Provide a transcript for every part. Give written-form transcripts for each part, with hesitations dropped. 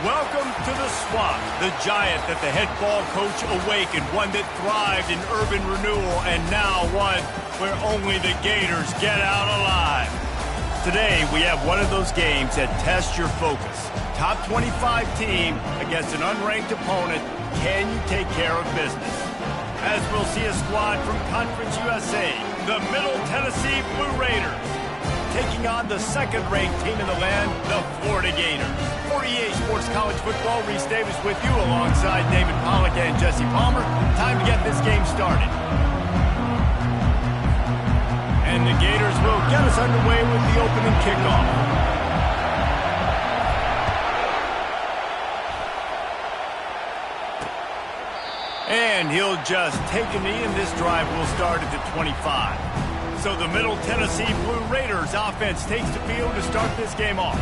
Welcome to the Swamp, the giant that the head ball coach awakened, one that thrived in urban renewal, and now one where only the Gators get out alive. Today, we have one of those games that tests your focus. Top 25 team against an unranked opponent. Can you take care of business? As we'll see a squad from Conference USA, the Middle Tennessee Blue Raiders, taking on the second-ranked team in the land, the Florida Gators. For EA Sports College Football, Reese Davis with you alongside David Pollack and Jesse Palmer. Time to get this game started. And the Gators will get us underway with the opening kickoff. And he'll just take a knee, and this drive will start at the 25. So the Middle Tennessee Blue Raiders offense takes the field to start this game off.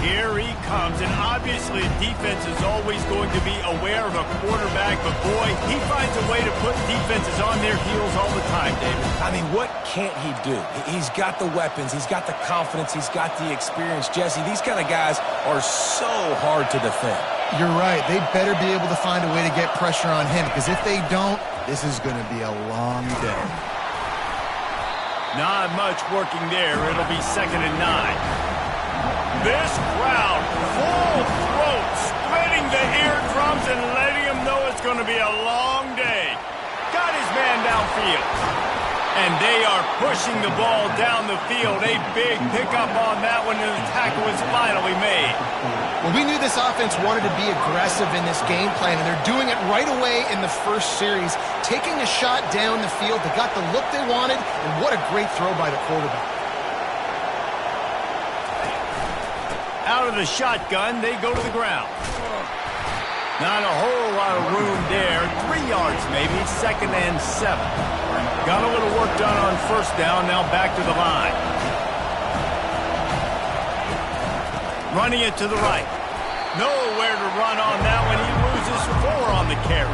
Here he comes, and obviously defense is always going to be aware of a quarterback, but boy, he finds a way to put defenses on their heels all the time, David. I mean, what can't he do? He's got the weapons, he's got the confidence, he's got the experience. Jesse, these kind of guys are so hard to defend. You're right. They better be able to find a way to get pressure on him, because if they don't, this is going to be a long day. Not much working there. It'll be 2nd and 9. This crowd, full throat, splitting the eardrums and letting him know it's going to be a long day. Got his man downfield. And they are pushing the ball down the field. A big pickup on that one, and the tackle is finally made. Well, we knew this offense wanted to be aggressive in this game plan, and they're doing it right away in the first series, taking a shot down the field. They got the look they wanted, and what a great throw by the quarterback. Out of the shotgun, they go to the ground. Not a whole lot of room there. 3 yards maybe, 2nd and 7. Got a little work done on first down, now back to the line. Running it to the right. Nowhere to run on that one. He loses 4 on the carry.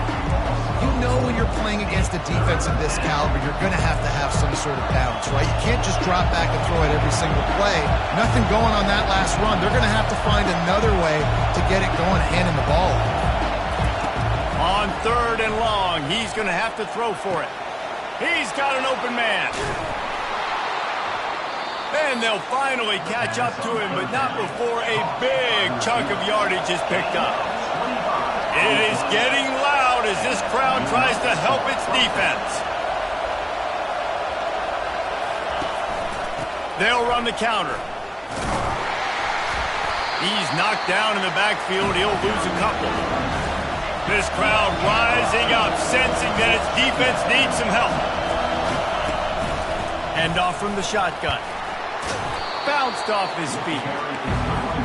You know when you're playing against a defense of this caliber, you're going to have some sort of balance, right? You can't just drop back and throw it every single play. Nothing going on that last run. They're going to have to find another way to get it going, handing the ball. On 3rd and long, he's going to have to throw for it. He's got an open man. And they'll finally catch up to him, but not before a big chunk of yardage is picked up. It is getting loud as this crowd tries to help its defense. They'll run the counter. He's knocked down in the backfield. He'll lose a couple. This crowd rising up, sensing that its defense needs some help. Hand off from the shotgun. Bounced off his feet.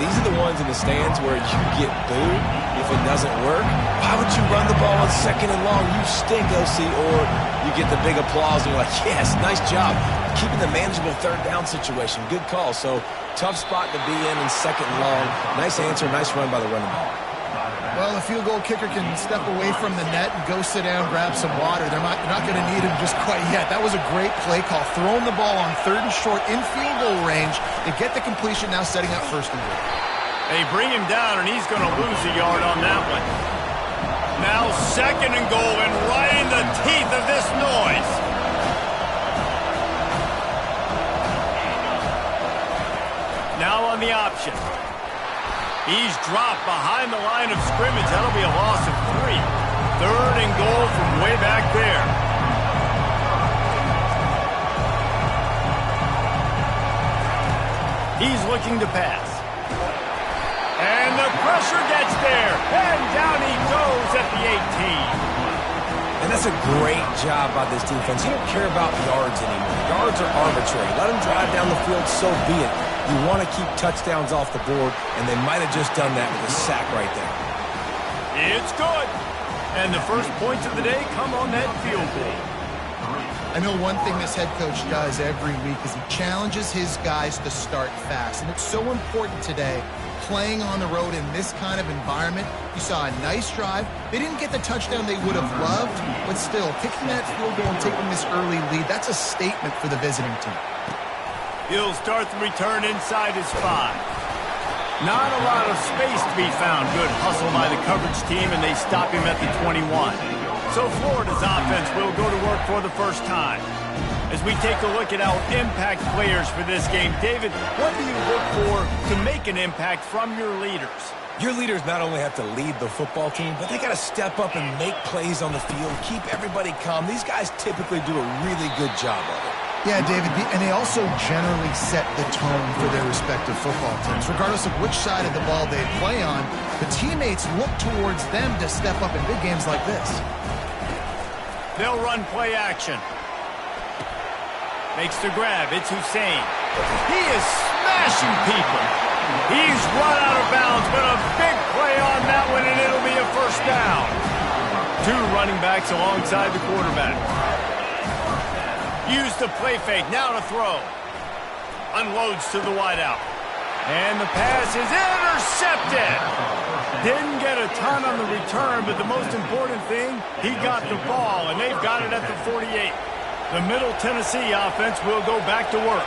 These are the ones in the stands where you get booed if it doesn't work. Why would you run the ball on 2nd and long? You stink, OC. Or you get the big applause and you're like, yes, nice job. Keeping the manageable 3rd down situation. Good call. So tough spot to be in 2nd and long. Nice answer, nice run by the running back. Well, the field goal kicker can step away from the net and go sit down, grab some water. They're not going to need him just quite yet. That was a great play call. Throwing the ball on 3rd and short in field goal range. They get the completion, now setting up 1st and goal. They bring him down, and he's going to lose a yard on that one. Now 2nd and goal, and right in the teeth of this noise. Now on the option. He's dropped behind the line of scrimmage. That'll be a loss of 3. 3rd and goal from way back there. He's looking to pass. And the pressure gets there. And down he goes at the 18. And that's a great job by this defense. You don't care about yards anymore. Yards are arbitrary. Let them drive down the field, so be it. You want to keep touchdowns off the board, and they might have just done that with a sack right there. It's good. And the first points of the day come on that field goal. I know one thing this head coach does every week is he challenges his guys to start fast. And it's so important today, playing on the road in this kind of environment. You saw a nice drive. They didn't get the touchdown they would have loved, but still, kicking that field goal and taking this early lead, that's a statement for the visiting team. He'll start the return inside his 5. Not a lot of space to be found. Good hustle by the coverage team, and they stop him at the 21. So Florida's offense will go to work for the first time. As we take a look at our impact players for this game, David, what do you look for to make an impact from your leaders? Your leaders not only have to lead the football team, but they got to step up and make plays on the field, keep everybody calm. These guys typically do a really good job of it. Yeah, David, and they also generally set the tone for their respective football teams. Regardless of which side of the ball they play on, the teammates look towards them to step up in big games like this. They'll run play action. Makes the grab. It's Hussein. He is smashing people. He's run out of bounds, but a big play on that one, and it'll be a first down. Two running backs alongside the quarterback. Use the play fake, now to throw. Unloads to the wideout. And the pass is intercepted. Didn't get a ton on the return, but the most important thing, he got the ball, and they've got it at the 48. The Middle Tennessee offense will go back to work.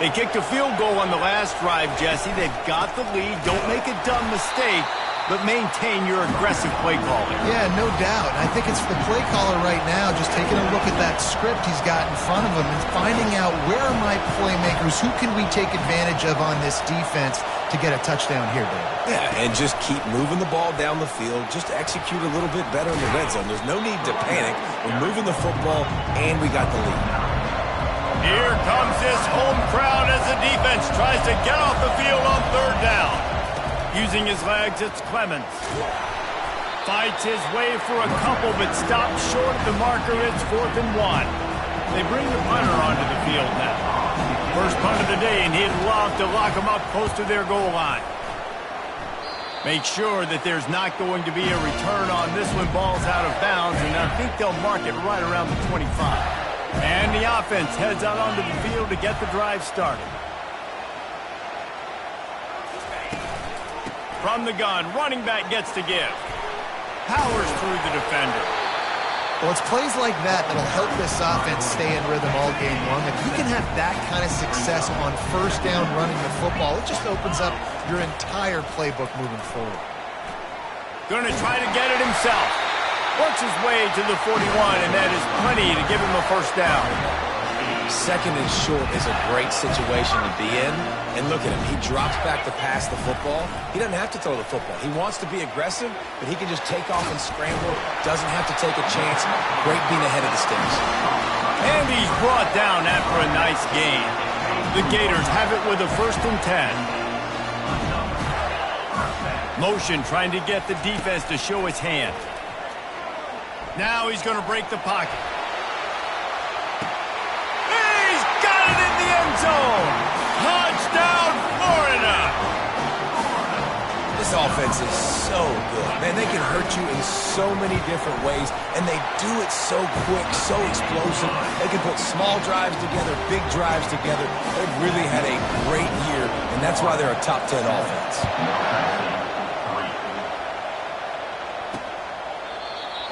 They kicked a field goal on the last drive, Jesse. They've got the lead. Don't make a dumb mistake, but maintain your aggressive play calling. Yeah, no doubt. I think it's the play caller right now just taking a look at that script he's got in front of him and finding out where are my playmakers, who can we take advantage of on this defense to get a touchdown here, David. Yeah, and just keep moving the ball down the field. Just execute a little bit better in the red zone. There's no need to panic. We're moving the football, and we got the lead. Here comes this home crowd as the defense tries to get off the field on third down. Using his legs, it's Clemens. Fights his way for a couple, but stops short of the marker. It's 4th and 1. They bring the punter onto the field now. First punt of the day, and he'd love to lock them up close to their goal line. Make sure that there's not going to be a return on this when ball's out of bounds, and I think they'll mark it right around the 25. And the offense heads out onto the field to get the drive started. From the gun, running back gets to give. Powers through the defender. Well, it's plays like that that'll help this offense stay in rhythm all game long. If you can have that kind of success on first down running the football, it just opens up your entire playbook moving forward. Gonna try to get it himself. Works his way to the 41, and that is plenty to give him a first down. Second and short is a great situation to be in. And look at him. He drops back to pass the football. He doesn't have to throw the football. He wants to be aggressive, but he can just take off and scramble. Doesn't have to take a chance. Great being ahead of the sticks. And he's brought down after a nice gain. The Gators have it with a 1st and 10. Motion trying to get the defense to show his hand. Now he's going to break the pocket. He's got it in the end zone. Touchdown, Florida. This offense is so good. Man, they can hurt you in so many different ways, and they do it so quick, so explosive. They can put small drives together, big drives together. They've really had a great year, and that's why they're a top 10 offense.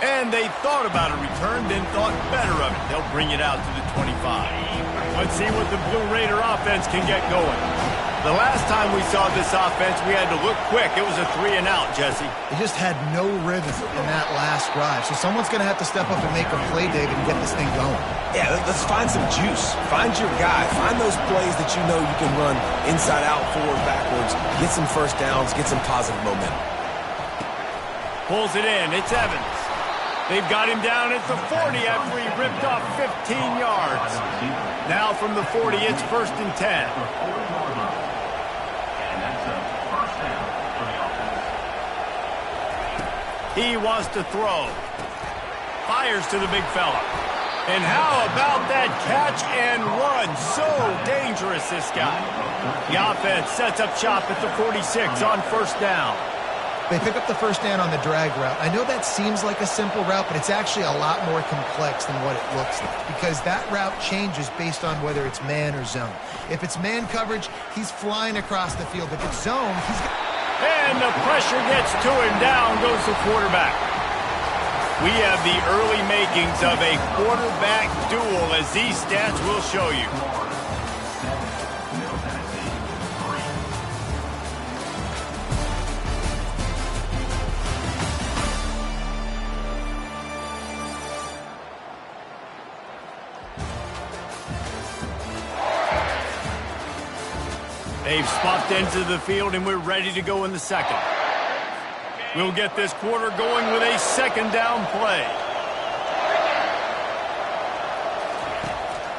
And they thought about a return, then thought better of it. They'll bring it out to the 25. Let's see what the Blue Raider offense can get going. The last time we saw this offense, we had to look quick. It was a 3-and-out, Jesse. They just had no rhythm in that last drive. So someone's going to have to step up and make a play, David, and get this thing going. Yeah, let's find some juice. Find your guy. Find those plays that you know you can run inside out, forward, backwards. Get some first downs. Get some positive momentum. Pulls it in. It's Evans. They've got him down at the 40 after he ripped off 15 yards. Now from the 40, it's 1st and 10. He wants to throw. Fires to the big fella. And how about that catch and run? So dangerous, this guy. The offense sets up shop at the 46 on 1st down. They pick up the first down on the drag route. I know that seems like a simple route, but it's actually a lot more complex than what it looks like because that route changes based on whether it's man or zone. If it's man coverage, he's flying across the field. If it's zone, he's... And the pressure gets to him. Down goes the quarterback. We have the early makings of a quarterback duel, as these stats will show you. They've swapped ends of the field, and we're ready to go in the second. We'll get this quarter going with a second down play.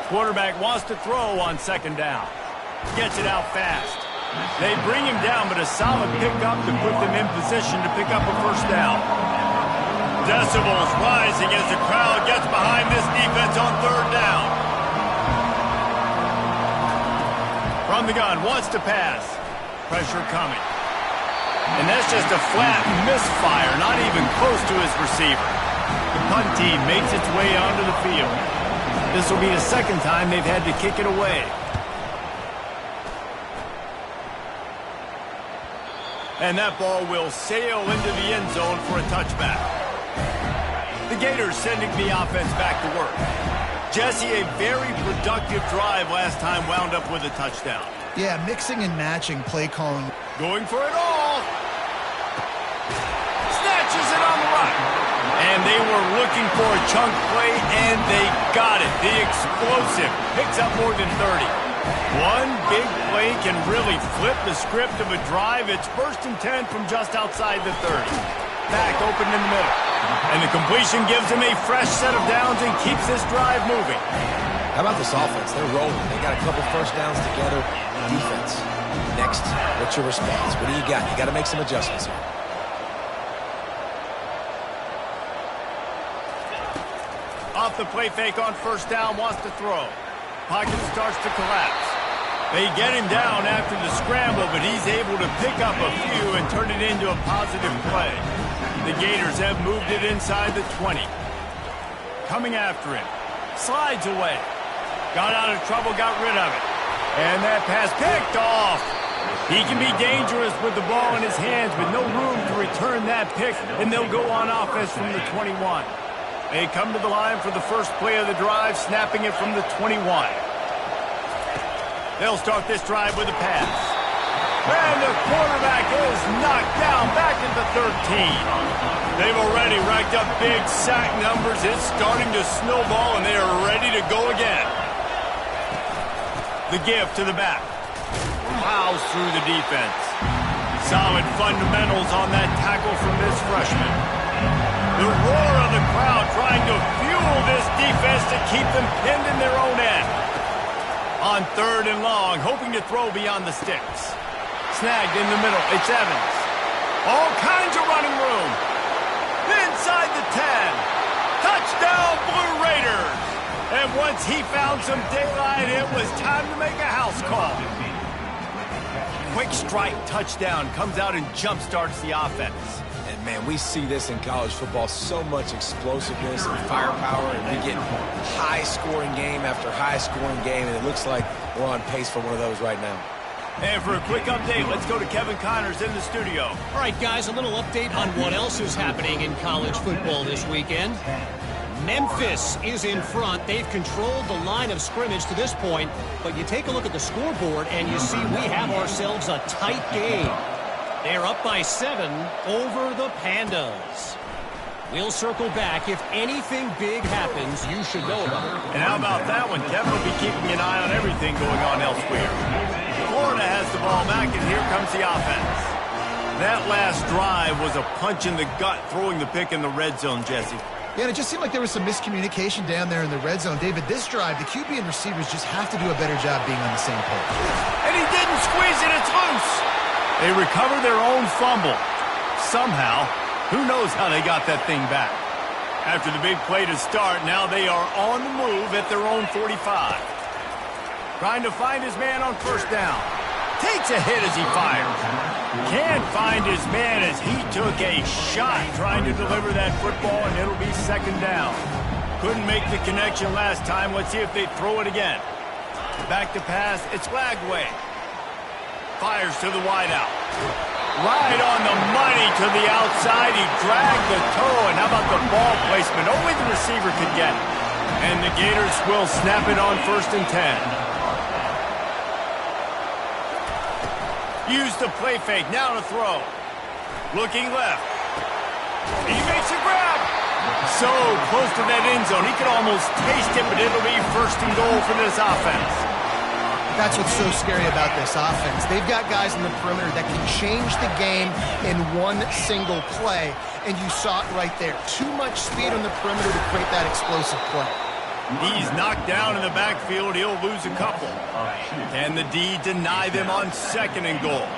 Quarterback wants to throw on second down. Gets it out fast. They bring him down, but a solid pickup to put them in position to pick up a first down. Decibels rising as the crowd gets behind this defense on third down. From the gun, wants to pass. Pressure coming. And that's just a flat misfire, not even close to his receiver. The punt team makes its way onto the field. This will be the second time they've had to kick it away. And that ball will sail into the end zone for a touchback. The Gators sending the offense back to work. Jesse, a very productive drive last time wound up with a touchdown. Yeah, mixing and matching play calling. Going for it all. Snatches it on the run. And they were looking for a chunk play, and they got it. The explosive picks up more than 30. One big play can really flip the script of a drive. It's 1st and 10 from just outside the 30. Back open in the middle. And the completion gives him a fresh set of downs and keeps this drive moving. How about this offense? They're rolling. They got a couple first downs together. Defense. Next, what's your response? What do you got? You got to make some adjustments here. Off the play fake on first down, wants to throw. Pocket starts to collapse. They get him down after the scramble, but he's able to pick up a few and turn it into a positive play. The Gators have moved it inside the 20. Coming after him. Slides away. Got out of trouble, got rid of it. And that pass picked off. He can be dangerous with the ball in his hands, but no room to return that pick, and they'll go on offense from the 21. They come to the line for the first play of the drive, snapping it from the 21. They'll start this drive with a pass. And the quarterback is knocked down back at the 13. They've already racked up big sack numbers. It's starting to snowball, and they are ready to go again. The give to the back. Plows through the defense. Solid fundamentals on that tackle from this freshman. The roar of the crowd trying to fuel this defense to keep them pinned in their own end. On third and long, hoping to throw beyond the sticks. Snagged in the middle, it's Evans. All kinds of running room. Inside the 10. Touchdown, Blue Raiders. And once he found some daylight, it was time to make a house call. Quick strike touchdown comes out and jump-starts the offense. And, man, we see this in college football, so much explosiveness and firepower, and we get high-scoring game after high-scoring game, and it looks like we're on pace for one of those right now. And for a quick update, let's go to Kevin Connors in the studio. All right, guys, a little update on what else is happening in college football this weekend. Memphis is in front. They've controlled the line of scrimmage to this point, but you take a look at the scoreboard, and you see we have ourselves a tight game. They are up by 7 over the Pandas. We'll circle back. If anything big happens, you should know about it. And how about that one? Kevin will be keeping an eye on everything going on elsewhere. Florida has the ball back, and here comes the offense. That last drive was a punch in the gut, throwing the pick in the red zone, Jesse. Yeah, and it just seemed like there was some miscommunication down there in the red zone. David, this drive, the QB and receivers just have to do a better job being on the same page. And he didn't squeeze it. It's loose. They recover their own fumble. Somehow, who knows how they got that thing back. After the big play to start, now they are on the move at their own 45. Trying to find his man on first down. Takes a hit as he fires. Can't find his man as he took a shot trying to deliver that football, and it'll be second down. Couldn't make the connection last time. Let's see if they throw it again. Back to pass. It's Lagway. Fires to the wideout. Right on the money to the outside. He dragged the toe, and how about the ball placement? Only the receiver could get it. And the Gators will snap it on 1st and 10. Use the play fake, now to throw. Looking left. He makes a grab. So close to that end zone. He could almost taste it, but it'll be 1st and goal for this offense. That's what's so scary about this offense. They've got guys in the perimeter that can change the game in one single play, and you saw it right there. Too much speed on the perimeter to create that explosive play. He's knocked down in the backfield. He'll lose a couple. Can the D deny them on 2nd and goal?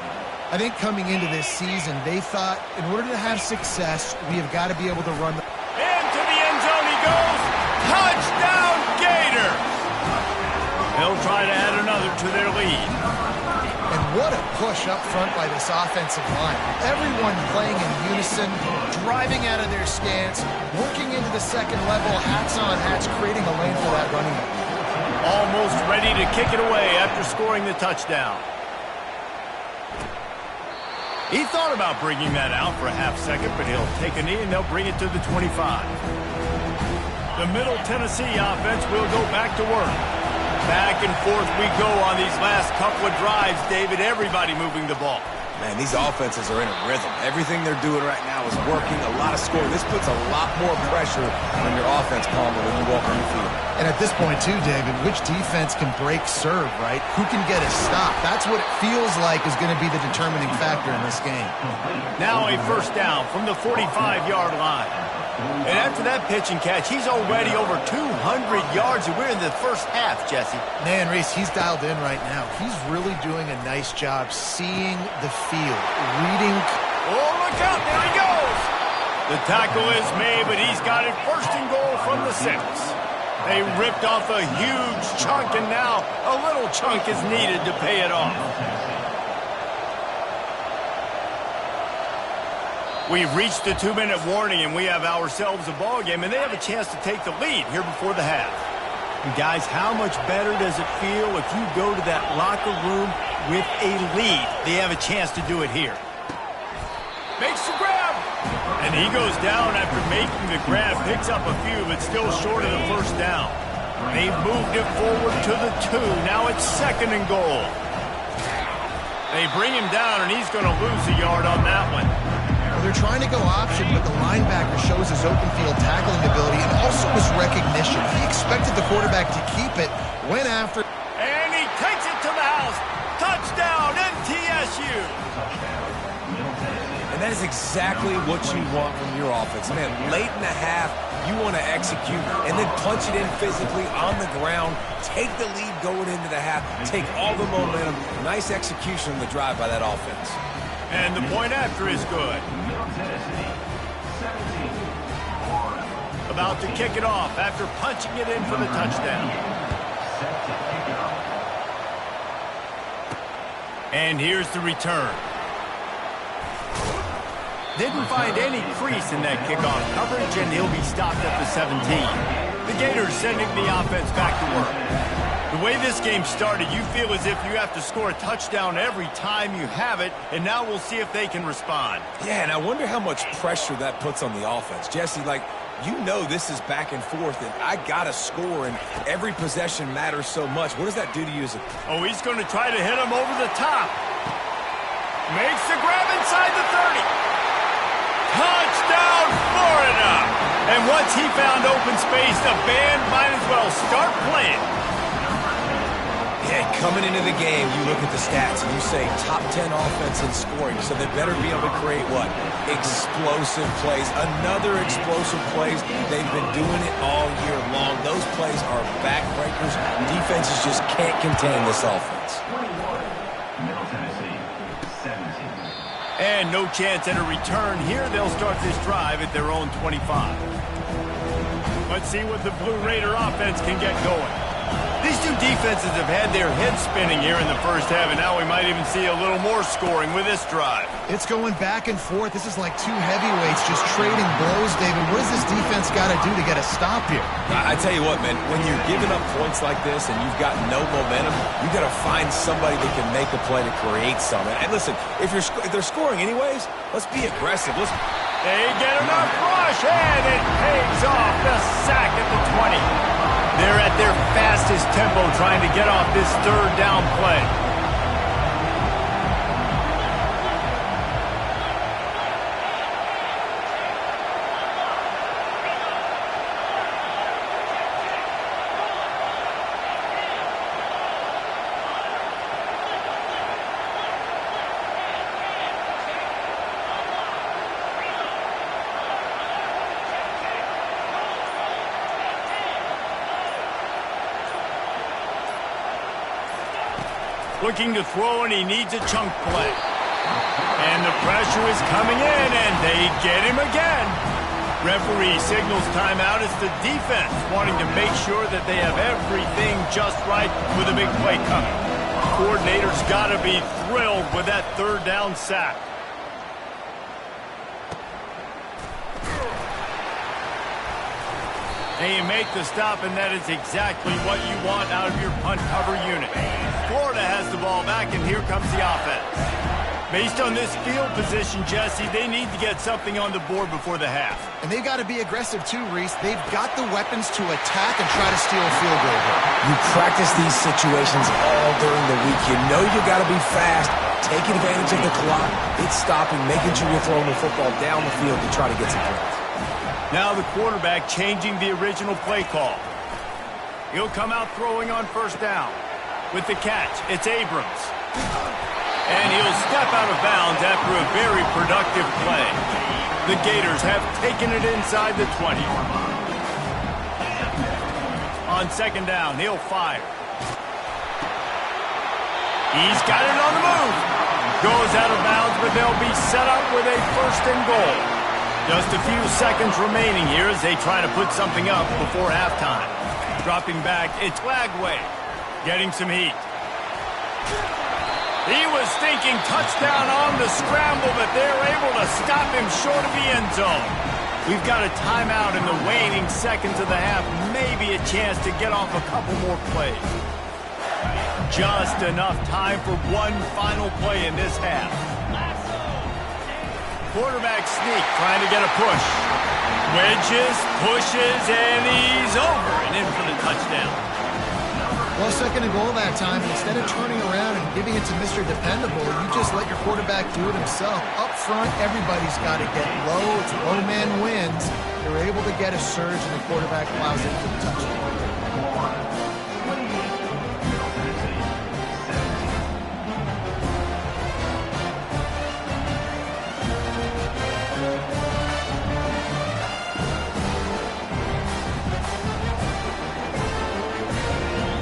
I think coming into this season, they thought in order to have success, we have got to be able to run the... Into the end zone he goes. Touchdown, Gators! They'll try to add another to their lead. And what a push up front by this offensive line. Everyone playing in unison, driving out of their stance, working into the second level, hats on hats, creating a lane for that running back. Almost ready to kick it away after scoring the touchdown. He thought about bringing that out for a half second, but he'll take a knee and they'll bring it to the 25. The Middle Tennessee offense will go back to work. Back and forth we go on these last couple of drives, David. Everybody moving the ball. Man, these offenses are in a rhythm. Everything they're doing right now is working. A lot of scoring. This puts a lot more pressure on your offense, Palmer, when you walk on the field. And at this point, too, David, which defense can break serve, right? Who can get a stop? That's what it feels like is going to be the determining factor in this game. Now a first down from the 45-yard line. And after that pitch and catch, he's already over 200 yards, and we're in the first half, Jesse. Man, Reese, he's dialed in right now. He's really doing a nice job seeing the field, reading. Oh, look out, there he goes! The tackle is made, but he's got it 1st and goal from the 6. They ripped off a huge chunk, and now a little chunk is needed to pay it off. We've reached the 2-minute warning, and we have ourselves a ball game, and they have a chance to take the lead here before the half. And guys, how much better does it feel if you go to that locker room with a lead? They have a chance to do it here. Makes the grab. And he goes down after making the grab, picks up a few, but still short of the first down. They moved it forward to the 2. Now it's 2nd and goal. They bring him down, and he's going to lose a yard on that one. They're trying to go option, but the linebacker shows his open field tackling ability and also his recognition. He expected the quarterback to keep it, went after. And he takes it to the house. Touchdown, MTSU. And that is exactly what you want from your offense. Man, late in the half, you want to execute and then punch it in physically on the ground, take the lead going into the half, take all the momentum. Nice execution on the drive by that offense. And the point after is good. About to kick it off after punching it in for the touchdown. And here's the return. Didn't find any crease in that kickoff coverage, and he'll be stopped at the 17. The Gators sending the offense back to work. The way this game started, you feel as if you have to score a touchdown every time you have it, and now we'll see if they can respond. Yeah, and I wonder how much pressure that puts on the offense. Jesse, you know this is back and forth, and I got to score, and every possession matters so much. What does that do to you? Oh, he's going to try to hit him over the top. Makes the grab inside the 30. Touchdown, Florida! And once he found open space, the band might as well start playing. Yeah, coming into the game, you look at the stats and you say top 10 offense in scoring, so they better be able to create what? Explosive plays. Another explosive plays. They've been doing it all year long. Those plays are backbreakers. Defenses just can't contain this offense. And no chance at a return here. They'll start this drive at their own 25. Let's see what the Blue Raider offense can get going. These two defenses have had their heads spinning here in the first half, and now we might even see a little more scoring with this drive. It's going back and forth. This is like two heavyweights just trading blows, David. What does this defense got to do to get a stop here? I tell you what, man, when you're giving up points like this and you've got no momentum, you got to find somebody that can make a play to create something. And listen, if they're scoring anyways, let's be aggressive. They get enough rush, and it pays off. The sack at the 20. They're at their fastest tempo trying to get off this third down play. Looking to throw, and he needs a chunk play. And the pressure is coming in, and they get him again. Referee signals timeout. It's the defense wanting to make sure that they have everything just right with a big play coming. Coordinator's got to be thrilled with that third down sack. And you make the stop, and that is exactly what you want out of your punt cover unit. Florida has the ball back, and here comes the offense. Based on this field position, Jesse, they need to get something on the board before the half. And they've got to be aggressive too, Reese. They've got the weapons to attack and try to steal a field goal here. You practice these situations all during the week. You know you got to be fast, take advantage of the clock, it's stopping, making sure you're throwing the football down the field to try to get some points. Now the quarterback changing the original play call. He'll come out throwing on first down. With the catch, it's Abrams. And he'll step out of bounds after a very productive play. The Gators have taken it inside the 20. On second down, he'll fire. He's got it on the move. Goes out of bounds, but they'll be set up with a first and goal. Just a few seconds remaining here as they try to put something up before halftime. Dropping back, it's Lagway. Getting some heat. He was thinking touchdown on the scramble, but they're able to stop him short of the end zone. We've got a timeout in the waning seconds of the half. Maybe a chance to get off a couple more plays. Just enough time for one final play in this half. Quarterback sneak, trying to get a push. Wedges, pushes, and he's over and in for the touchdown. Well, second and goal that time, and instead of turning around and giving it to Mr. Dependable, you just let your quarterback do it himself. Up front, everybody's got to get low. It's low man wins. They're able to get a surge, and the quarterback plows in for the touchdown.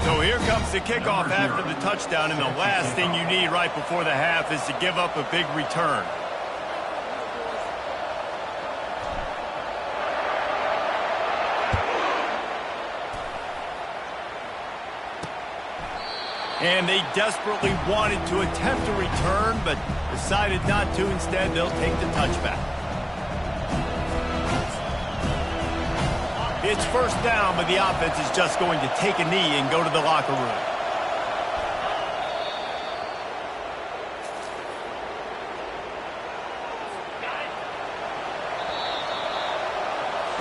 So here comes the kickoff after the touchdown, and the last thing you need right before the half is to give up a big return. And they desperately wanted to attempt a return, but decided not to. Instead, they'll take the touchback. It's first down, but the offense is just going to take a knee and go to the locker room.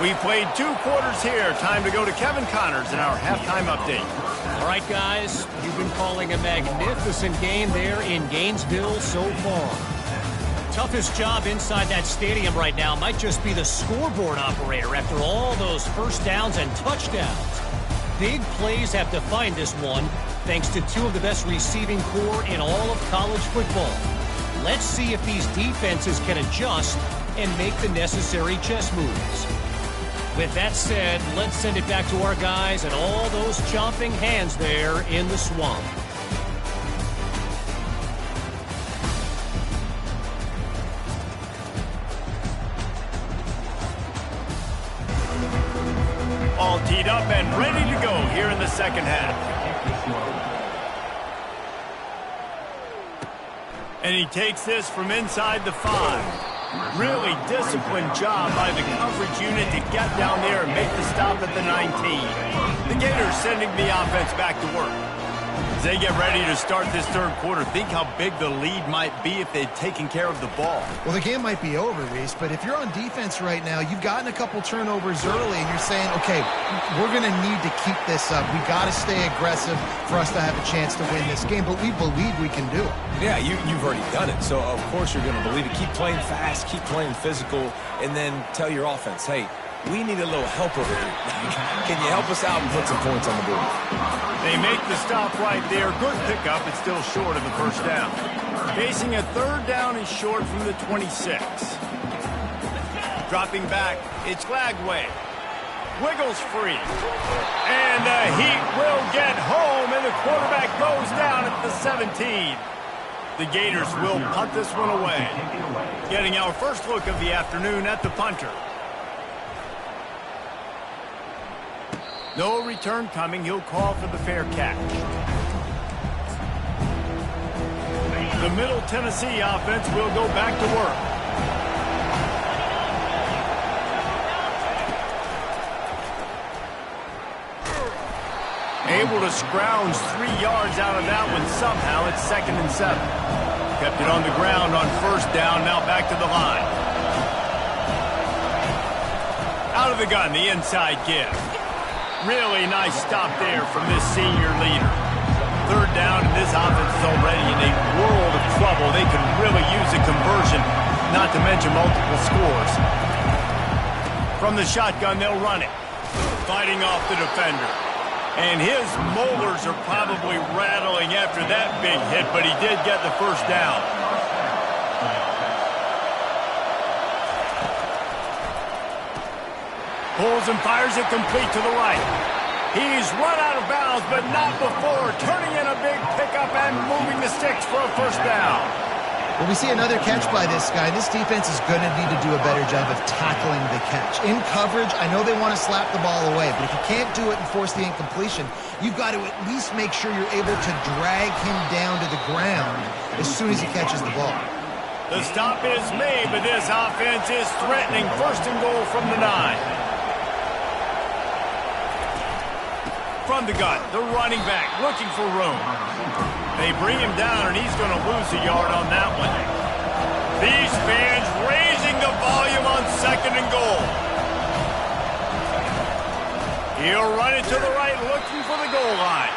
We played 2 quarters here. Time to go to Kevin Connors in our halftime update. All right, guys, you've been calling a magnificent game there in Gainesville so far. Toughest job inside that stadium right now might just be the scoreboard operator after all those first downs and touchdowns. Big plays have defined this one, thanks to 2 of the best receiving corps in all of college football. Let's see if these defenses can adjust and make the necessary chess moves. With that said, let's send it back to our guys and all those chomping hands there in the swamp. All teed up and ready to go here in the second half. And he takes this from inside the 5. Really disciplined job by the coverage unit to get down there and make the stop at the 19. The Gators sending the offense back to work. As they get ready to start this third quarter, think how big the lead might be if they'd taken care of the ball. Well, the game might be over, Reese, but if you're on defense right now, you've gotten a couple turnovers early, and you're saying, okay, we're going to need to keep this up. We got to stay aggressive for us to have a chance to win this game, but we believe we can do it. Yeah, you've already done it, so of course you're going to believe it. Keep playing fast, keep playing physical, and then tell your offense, hey, we need a little help over here. Can you help us out and put some points on the board? They make the stop right there. Good pickup. It's still short of the first down. Facing a third down and short from the 26. Dropping back, it's Lagway. wiggles free. And the Heat will get home, and the quarterback goes down at the 17. The Gators will punt this one away. Getting our first look of the afternoon at the punter. No return coming. He'll call for the fair catch. The Middle Tennessee offense will go back to work. Able to scrounge 3 yards out of that one somehow. It's 2nd and 7. Kept it on the ground on first down. Now back to the line. Out of the gun, the inside give. Really nice stop there from this senior leader. 3rd down, and this offense is already in a world of trouble. They could really use a conversion, not to mention multiple scores. From the shotgun, they'll run it. Fighting off the defender. And his molars are probably rattling after that big hit, but he did get the first down. Pulls and fires it complete to the right. He's run out of bounds, but not before turning in a big pickup and moving the sticks for a first down. Well, we see another catch by this guy. This defense is going to need to do a better job of tackling the catch. In coverage, I know they want to slap the ball away, but if you can't do it and force the incompletion, you've got to at least make sure you're able to drag him down to the ground as soon as he catches the ball. The stop is made, but this offense is threatening 1st and goal from the 9. From the gun, the running back looking for room. They bring him down, and he's going to lose a yard on that one. These fans raising the volume on 2nd and goal. He'll run it to the right, looking for the goal line.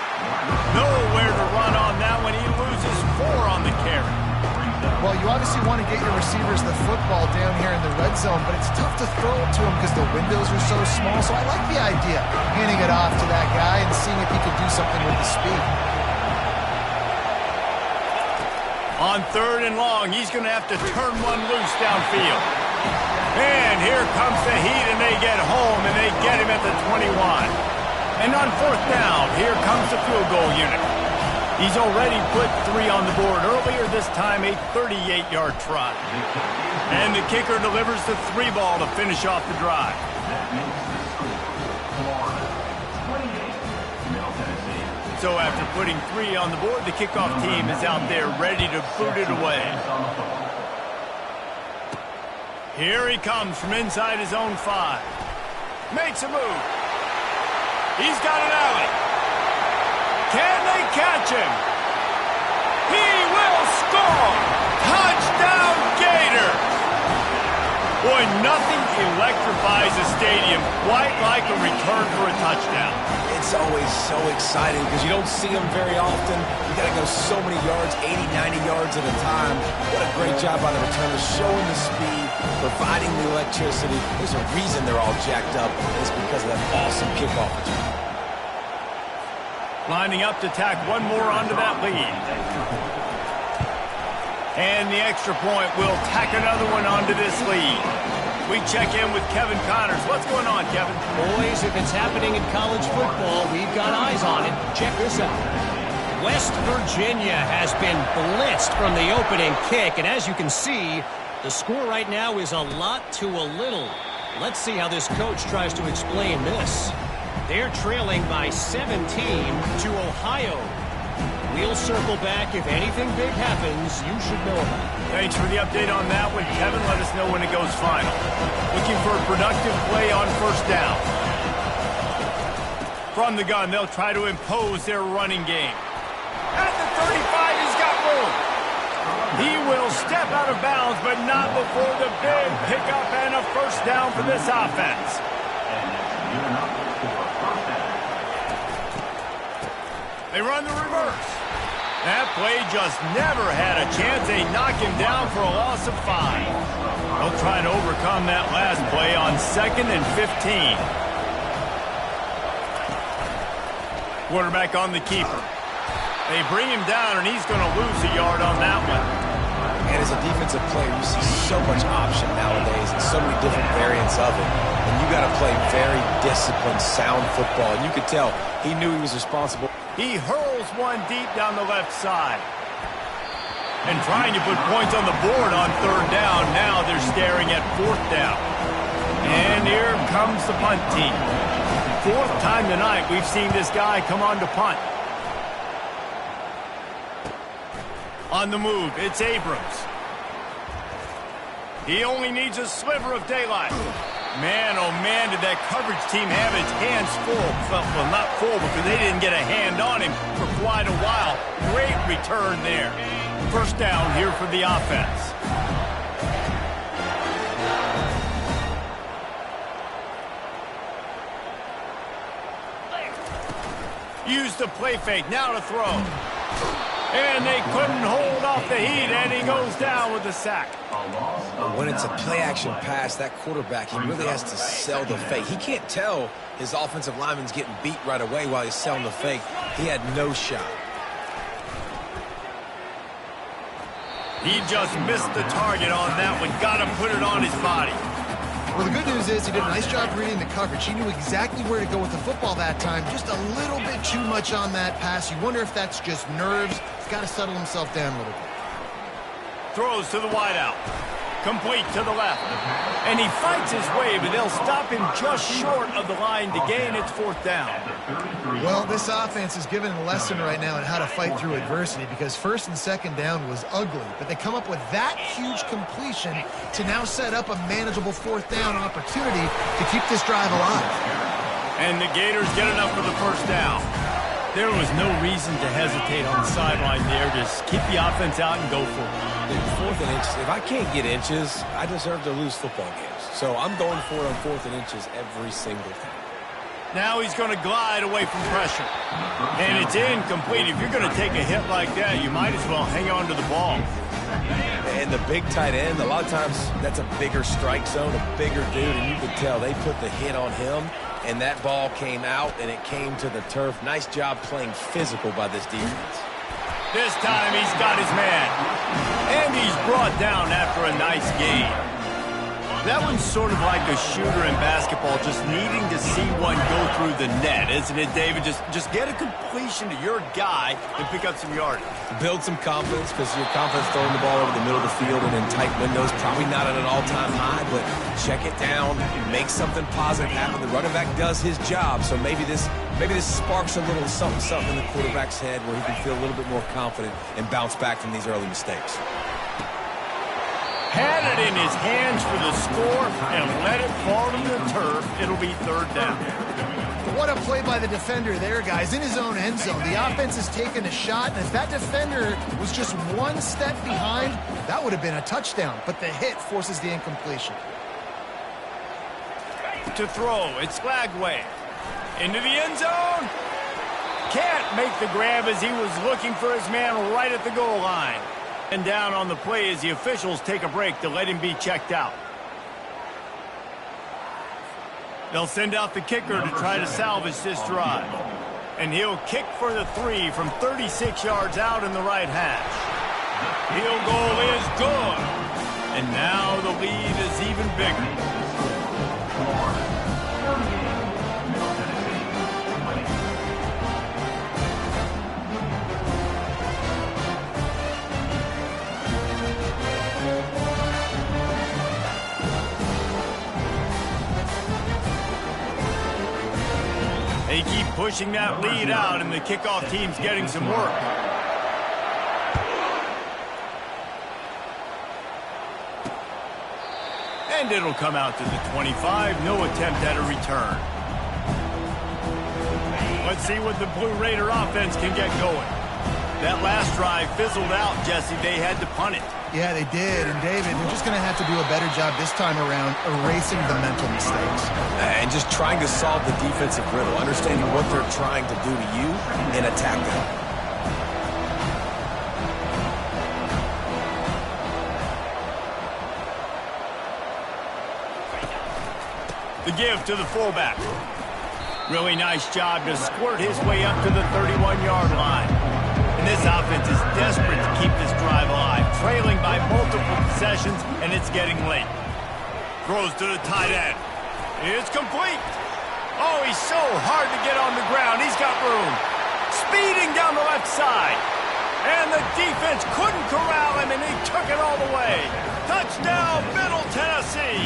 Nowhere to run on that one. He loses 4 on the carry. Well, you obviously want to get your receivers the football down here in the red zone, but it's tough to throw it to them because the windows are so small. So I like the idea, handing it off to that guy and seeing if he can do something with the speed. On 3rd and long, he's going to have to turn one loose downfield. And here comes the Heat, and they get home, and they get him at the 21. And on 4th down, here comes the field goal unit. He's already put 3 on the board earlier, this time a 38-yard try. And the kicker delivers the 3 ball to finish off the drive. So after putting 3 on the board, the kickoff team is out there ready to boot it away. Here he comes from inside his own 5. Makes a move. He's got an alley. Can they catch him? He will score! Touchdown, Gators! Boy, nothing electrifies a stadium quite like a return for a touchdown. It's always so exciting because you don't see them very often. You got to go so many yards, 80, 90 yards at a time. What a great job by the returners, showing the speed, providing the electricity. There's a reason they're all jacked up, and it's because of that awesome kickoff return. Lining up to tack one more onto that lead. And the extra point will tack another one onto this lead. We check in with Kevin Connors. What's going on, Kevin? Boys, if it's happening in college football, we've got eyes on it. Check this out. West Virginia has been blitzed from the opening kick, and as you can see, the score right now is a lot to a little. Let's see how this coach tries to explain this. They're trailing by 17 to Ohio. We'll circle back. If anything big happens, you should know about it. Thanks for the update on that one, Kevin. Let us know when it goes final. Looking for a productive play on 1st down. From the gun, they'll try to impose their running game. At the 35, he's got room. He will step out of bounds, but not before the big pickup and a first down for this offense. They run the reverse. That play just never had a chance. They knock him down for a loss of 5. They'll try to overcome that last play on 2nd and 15. Quarterback on the keeper. They bring him down, and he's going to lose a yard on that one. And as a defensive player, you see so much option nowadays and so many different variants of it. And you got to play very disciplined, sound football. And you could tell he knew he was responsible. He hurls one deep down the left side. And trying to put points on the board on third down. Now they're staring at fourth down. And here comes the punt team. Fourth time tonight we've seen this guy come on to punt. On the move, it's Abrams. He only needs a sliver of daylight. Man, oh man, did that coverage team have its hands full. Well, not full because they didn't get a hand on him for quite a while. Great return there. First down here for the offense. Use the play fake, now to throw. And they couldn't hold off the heat, and he goes down with the sack. When it's a play-action pass, that quarterback, he really has to sell the fake. He can't tell his offensive lineman's getting beat right away while he's selling the fake. He had no shot. He just missed the target on that one. Got to put it on his body. Well, the good news is he did a nice job reading the coverage. He knew exactly where to go with the football that time. Just a little bit too much on that pass. You wonder if that's just nerves. He's got to settle himself down a little bit. Throws to the wideout. Complete to the left. And he fights his way, but they'll stop him just short of the line to gain. It's fourth down. Well, this offense is given a lesson right now on how to fight through adversity because first and second down was ugly, but they come up with that huge completion to now set up a manageable fourth down opportunity to keep this drive alive. And the Gators get enough for the first down. There was no reason to hesitate on the sideline there. Just keep the offense out and go for it. Fourth and inches. If I can't get inches, I deserve to lose football games. So I'm going for it on fourth and inches every single time. Now he's going to glide away from pressure. And it's incomplete. If you're going to take a hit like that, you might as well hang on to the ball. And the big tight end, a lot of times that's a bigger strike zone, a bigger dude, and you could tell they put the hit on him, and that ball came out, and it came to the turf. Nice job playing physical by this defense. This time he's got his man. And he's brought down after a nice gain. That one's sort of like a shooter in basketball, just needing to see one go through the net, isn't it, David? Just get a completion to your guy and pick up some yardage. Build some confidence because your confidence throwing the ball over the middle of the field and in tight windows, probably not at an all-time high, but check it down, make something positive happen. The running back does his job, so maybe this sparks a little something in the quarterback's head where he can feel a little bit more confident and bounce back from these early mistakes. Had it in his hands for the score and let it fall to the turf. It'll be third down. What a play by the defender there, guys. In his own end zone, the offense has taken a shot, and if that defender was just one step behind, that would have been a touchdown. But the hit forces the incompletion. To throw, it's Lagway. Into the end zone. Can't make the grab as he was looking for his man right at the goal line. And down on the play as the officials take a break to let him be checked out. They'll send out the kicker to try to salvage this drive. And he'll kick for the 3 from 36 yards out in the right hash. Field goal is good. And now the lead is even bigger. They keep pushing that lead out, and the kickoff team's getting some work. And it'll come out to the 25. No attempt at a return. Let's see what the Blue Raider offense can get going. That last drive fizzled out, Jesse. They had to punt it. Yeah, they did. And, David, they're just going to have to do a better job this time around erasing the mental mistakes. And just trying to solve the defensive riddle, understanding what they're trying to do to you and attack them. The give to the fullback. Really nice job to squirt his way up to the 31-yard line. And this offense is desperate to keep this drive alive, trailing by multiple possessions, and it's getting late. Throws to the tight end. It's complete. Oh, he's so hard to get on the ground. He's got room. Speeding down the left side. And the defense couldn't corral him, and he took it all the way. Touchdown, Middle Tennessee.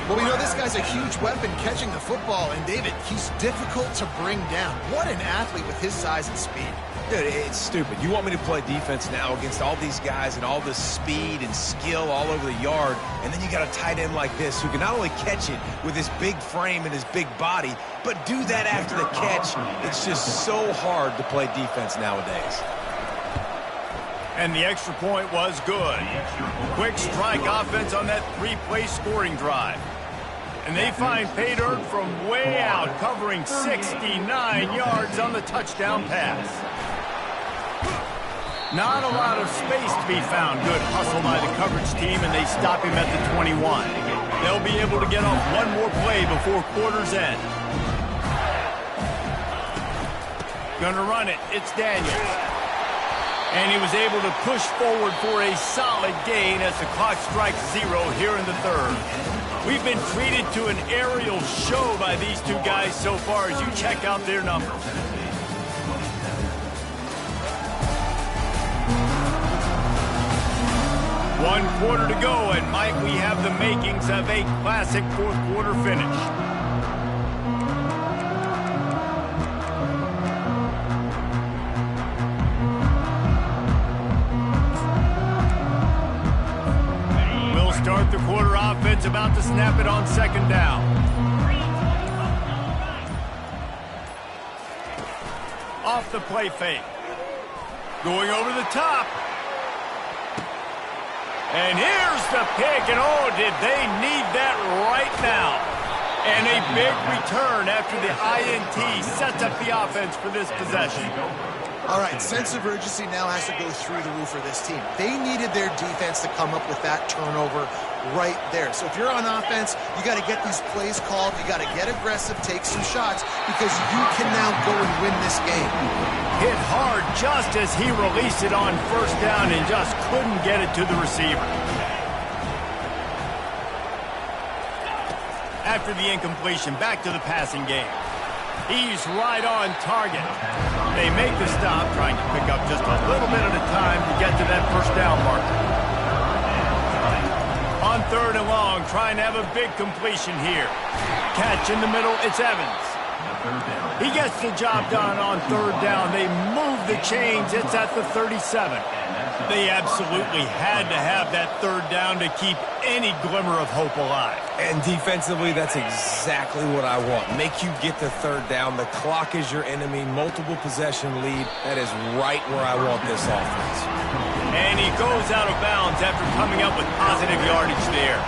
Well, you know, this guy's a huge weapon catching the football, and David, he's difficult to bring down. What an athlete with his size and speed. Dude, it's stupid. You want me to play defense now against all these guys and all this speed and skill all over the yard, and then you got a tight end like this who can not only catch it with his big frame and his big body, but do that after the catch. It's just so hard to play defense nowadays. And the extra point was good. Quick strike offense on that three-play scoring drive. And they find pay dirt from way out, covering 69 yards on the touchdown pass. Not a lot of space to be found. Good hustle by the coverage team, and they stop him at the 21. They'll be able to get off one more play before quarter's end. Gonna run it. It's Daniels. And he was able to push forward for a solid gain as the clock strikes 0 here in the third. We've been treated to an aerial show by these two guys so far as you check out their numbers. One quarter to go, and Mike, we have the makings of a classic fourth quarter finish. Start the quarter offense, about to snap it on second down. Off the play fake. Going over the top. And here's the pick, and oh, did they need that right now. And a big return after the INT sets up the offense for this possession. All right, sense of urgency now has to go through the roof for this team. They needed their defense to come up with that turnover right there. So if you're on offense, you got to get these plays called. You got to get aggressive, take some shots, because you can now go and win this game. Hit hard just as he released it on first down and just couldn't get it to the receiver. After the incompletion, back to the passing game. He's right on target. They make the stop, trying to pick up just a little bit at a time to get to that first down marker. On third and long, trying to have a big completion here. Catch in the middle, it's Evans. He gets the job done on third down. They move the chains, it's at the 37. They absolutely had to have that third down to keep any glimmer of hope alive. And defensively, that's exactly what I want. Make you get the third down. The clock is your enemy. Multiple possession lead. That is right where I want this offense. And he goes out of bounds after coming up with positive yardage there.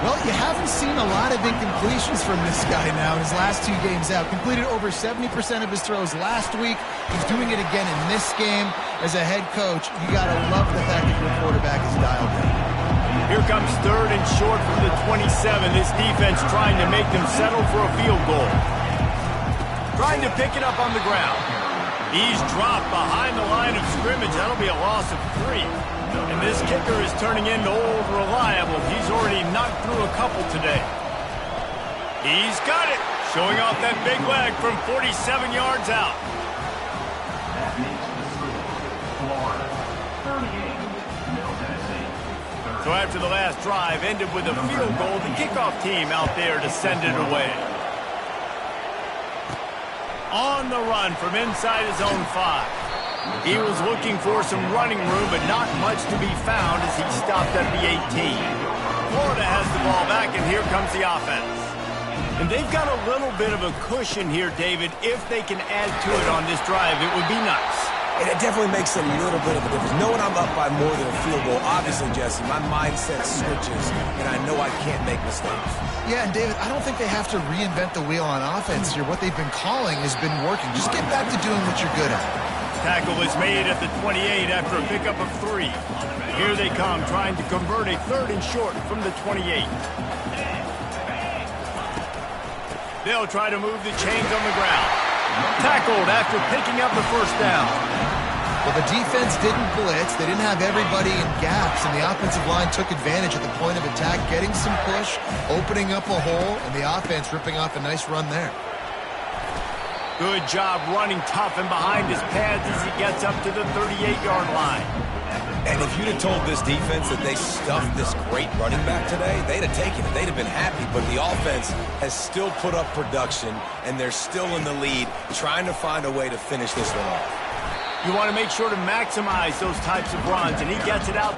Well, you haven't seen a lot of incompletions from this guy now in his last 2 games out. Completed over 70% of his throws last week. He's doing it again in this game. As a head coach, you got to love the fact that your quarterback is dialed in. Here comes third and short from the 27. This defense trying to make them settle for a field goal. Trying to pick it up on the ground. He's dropped behind the line of scrimmage. That'll be a loss of 3. And this kicker is turning into old reliable. He's already knocked through a couple today. He's got it. Showing off that big leg from 47 yards out. So after the last drive ended with a field goal, the kickoff team out there to send it away. On the run from inside his own 5. He was looking for some running room, but not much to be found as he stopped at the 18. Florida has the ball back, and here comes the offense. And they've got a little bit of a cushion here, David. If they can add to it on this drive, it would be nice. And it definitely makes a little bit of a difference. Knowing I'm up by more than a field goal, obviously, Jesse, my mindset switches, and I know I can't make mistakes. Yeah, and David, I don't think they have to reinvent the wheel on offense here. What they've been calling has been working. Just get back to doing what you're good at. Tackle is made at the 28 after a pickup of 3. Here they come, trying to convert a third and short from the 28. They'll try to move the chains on the ground. Tackled after picking up the first down. Well, the defense didn't blitz. They didn't have everybody in gaps, and the offensive line took advantage at the point of attack, getting some push, opening up a hole, and the offense ripping off a nice run there. Good job running tough and behind his pads as he gets up to the 38-yard line. And if you'd have told this defense that they stuffed this great running back today, they'd have taken it. They'd have been happy. But the offense has still put up production, and they're still in the lead, trying to find a way to finish this one off. You want to make sure to maximize those types of runs, and he gets it out.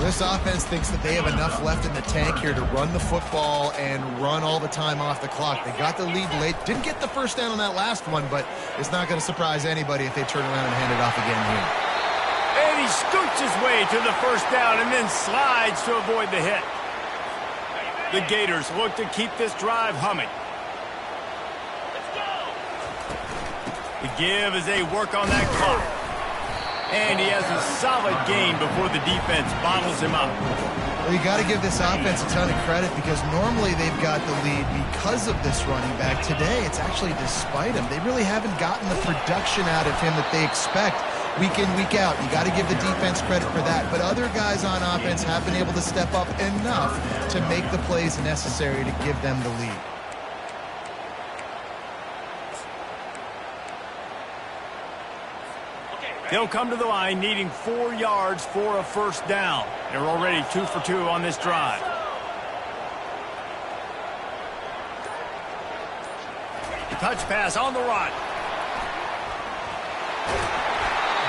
This offense thinks that they have enough left in the tank here to run the football and run all the time off the clock. They got the lead late. Didn't get the first down on that last one, but it's not going to surprise anybody if they turn around and hand it off again here. And he scoots his way to the first down and then slides to avoid the hit. The Gators look to keep this drive humming. The give as they work on that clock. And he has a solid gain before the defense bottles him up. Well, you got to give this offense a ton of credit because normally they've got the lead because of this running back. Today, it's actually despite him. They really haven't gotten the production out of him that they expect week in, week out. You got to give the defense credit for that. But other guys on offense have been able to step up enough to make the plays necessary to give them the lead. They'll come to the line needing 4 yards for a first down. They're already 2 for 2 on this drive. Touch pass on the run.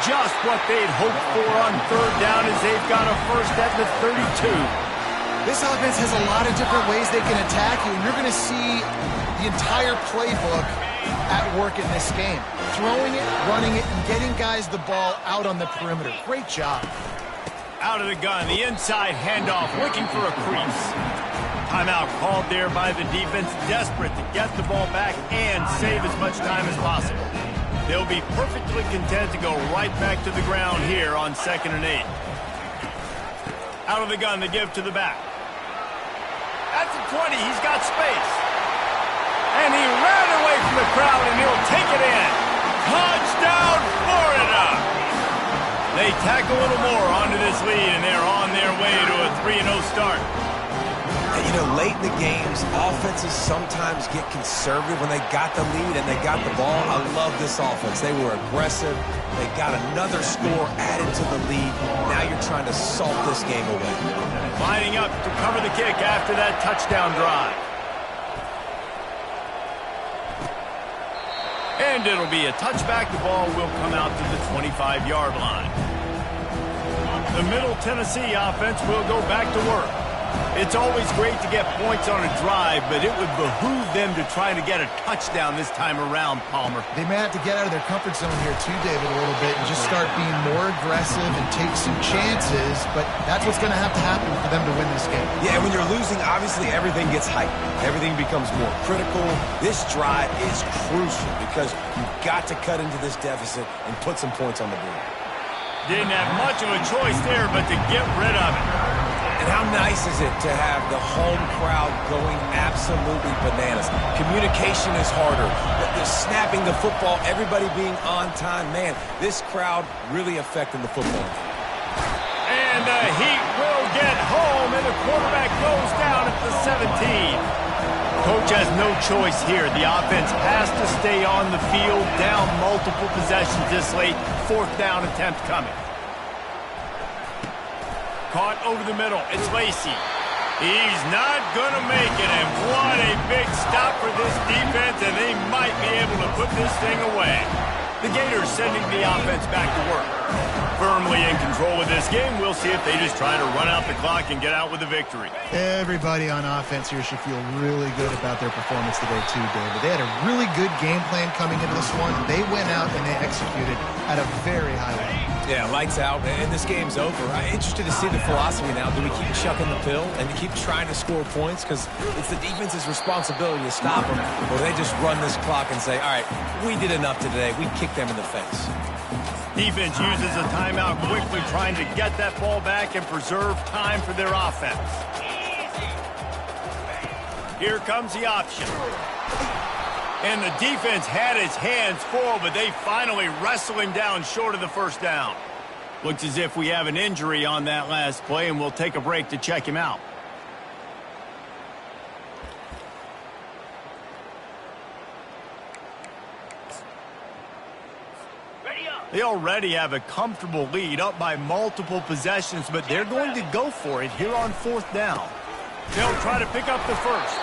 Just what they'd hoped for on third down as they've got a first at the 32. This offense has a lot of different ways they can attack you, and you're going to see the entire playbook at work in this game. Throwing it, running it, and getting guys the ball out on the perimeter. Great job. Out of the gun, the inside handoff, looking for a crease. Timeout called there by the defense, desperate to get the ball back and save as much time as possible. They'll be perfectly content to go right back to the ground here on 2nd and 8. Out of the gun, the give to the back. At the 20, he's got space. And he ran away from the crowd, and he'll take it in. Touchdown, Florida! They tack a little more onto this lead, and they're on their way to a 3-0 start. And, you know, late in the games, offenses sometimes get conservative when they got the lead and they got the ball. I love this offense. They were aggressive. They got another score added to the lead. Now you're trying to salt this game away. Lining up to cover the kick after that touchdown drive. And it'll be a touchback. The ball will come out to the 25-yard line. The Middle Tennessee offense will go back to work. It's always great to get points on a drive, but it would behoove them to try to get a touchdown this time around, Palmer. They may have to get out of their comfort zone here too, David, a little bit and just start being more aggressive and take some chances, but that's what's going to happen for them to win this game. Yeah, when you're losing, obviously everything gets hyped. Everything becomes more critical. This drive is crucial because you've got to cut into this deficit and put some points on the board. Didn't have much of a choice there but to get rid of it. And how nice is it to have the home crowd going absolutely bananas? Communication is harder. The snapping the football, everybody being on time. Man, this crowd really affecting the football. And the Heat will get home, and the quarterback goes down at the 17. Coach has no choice here. The offense has to stay on the field, down multiple possessions this late. 4th down attempt coming. Caught over the middle. It's Lacy. He's not going to make it, and what a big stop for this defense, and they might be able to put this thing away. The Gators sending the offense back to work. Firmly in control of this game. We'll see if they just try to run out the clock and get out with a victory. Everybody on offense here should feel really good about their performance today too, David. They had a really good game plan coming into this one. They went out and they executed at a very high level. Yeah, lights out, and this game's over. I'm interested to see the philosophy now. Do we keep chucking the pill and keep trying to score points? Because it's the defense's responsibility to stop them. Or they just run this clock and say, all right, we did enough today. We kicked them in the face. Defense uses a timeout quickly, trying to get that ball back and preserve time for their offense. Here comes the option. And the defense had its hands full, but they finally wrestle him down short of the first down. Looks as if we have an injury on that last play, and we'll take a break to check him out. They already have a comfortable lead, up by multiple possessions, but they're going to go for it here on 4th down. They'll try to pick up the first.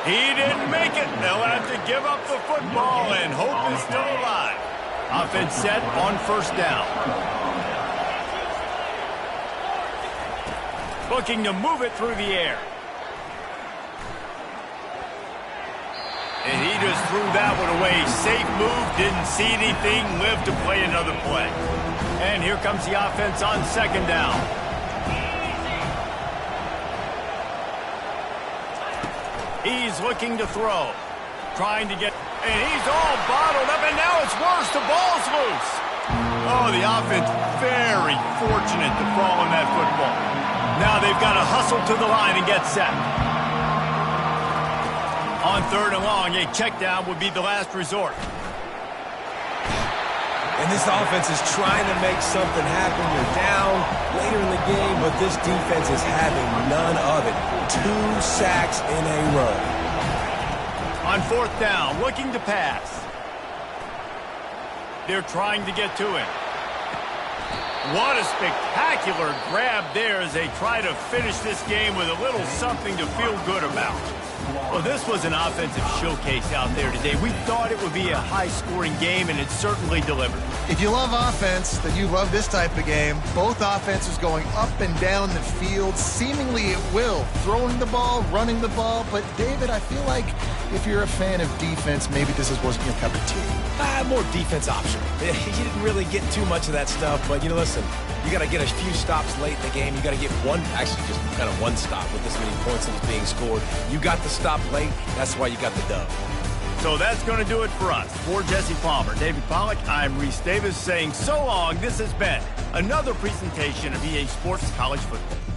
He didn't make it. They'll have to give up the football, and hope is still alive. Offense set on 1st down. Looking to move it through the air. And he just threw that one away. Safe move, didn't see anything, lived to play another play. And here comes the offense on second down. He's looking to throw. Trying to get, and he's all bottled up, and now it's worse. The ball's loose. Oh, the offense very fortunate to fall on that football. Now they've got to hustle to the line and get set. On third and long, a check down would be the last resort. And this offense is trying to make something happen. You're down later in the game, but this defense is having none of it. 2 sacks in a row. On fourth down, looking to pass. They're trying to get to him. What a spectacular grab there as they try to finish this game with a little something to feel good about. Well, this was an offensive showcase out there today. We thought it would be a high-scoring game, and it certainly delivered. If you love offense, then you love this type of game. Both offenses going up and down the field, seemingly at will. Throwing the ball, running the ball. But, David, I feel like if you're a fan of defense, maybe this wasn't your cup of tea. More defense optional. You didn't really get too much of that stuff, but, listen, you got to get a few stops late in the game. You got to get just kind of one stop with this many points that was being scored. You got the stop late. That's why you got the dub. So that's going to do it for us. For Jesse Palmer, David Pollack, I'm Reese Davis saying so long. This has been another presentation of EA Sports College Football.